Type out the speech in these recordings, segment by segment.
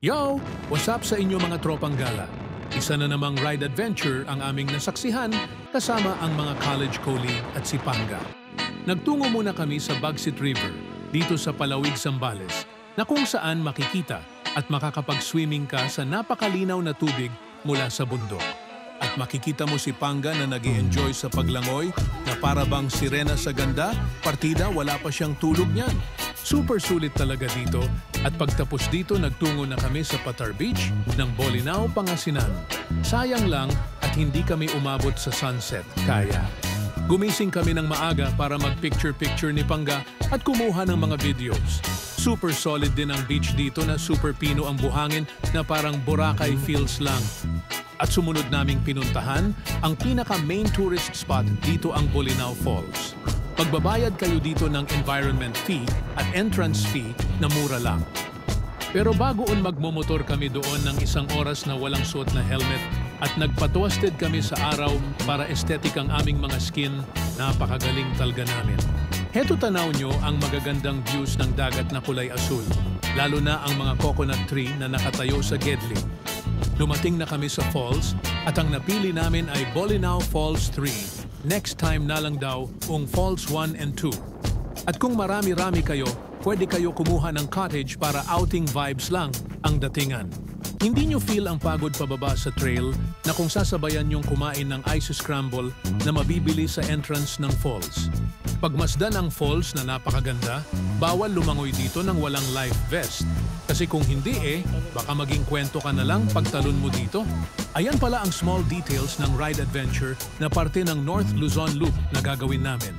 Yo! What's up sa inyo mga tropang gala? Isa na namang ride adventure ang aming nasaksihan kasama ang mga college colleague at si Panga. Nagtungo muna kami sa Bagsit River dito sa Palawig, Zambales na kung saan makikita at makakapag-swimming ka sa napakalinaw na tubig mula sa bundok. At makikita mo si Panga na nag-i-enjoy sa paglangoy na para bang sirena sa ganda, partida wala pa siyang tulog niyan. Super sulit talaga dito at pagtapos dito nagtungo na kami sa Patar Beach ng Bolinao, Pangasinan. Sayang lang at hindi kami umabot sa sunset, kaya. Gumising kami ng maaga para mag-picture-picture ni Panga at kumuha ng mga videos. Super solid din ang beach dito na super pino ang buhangin na parang Boracay feels lang. At sumunod naming pinuntahan, ang pinaka-main tourist spot dito ang Bolinao Falls. Magbabayad kayo dito ng environment fee at entrance fee na mura lang. Pero bagoon magmomotor kami doon ng isang oras na walang suot na helmet at nagpa-toasted kami sa araw para aesthetic ang aming mga skin, napakagaling talaga namin. Heto tanaw nyo ang magagandang views ng dagat na kulay asul, lalo na ang mga coconut tree na nakatayo sa Gedli. Dumating na kami sa falls at ang napili namin ay Bolinao Falls 3. Next time na lang daw ang Falls 1 and 2. At kung marami-rami kayo, pwede kayo kumuha ng cottage para outing vibes lang ang datingan. Hindi nyo feel ang pagod pababa sa trail na kung sasabayan nyong kumain ng ice scramble na mabibili sa entrance ng falls. Pagmasdan ang falls na napakaganda, bawal lumangoy dito ng walang life vest. Kasi kung hindi baka maging kwento ka na lang pagtalon mo dito. Ayan pala ang small details ng ride adventure na parte ng North Luzon Loop na gagawin namin.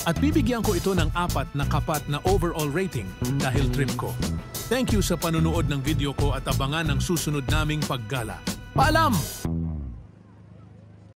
At bibigyan ko ito ng 4 na kapat na overall rating dahil trip ko. Thank you sa panunood ng video ko at abangan ang susunod naming paggala. Paalam!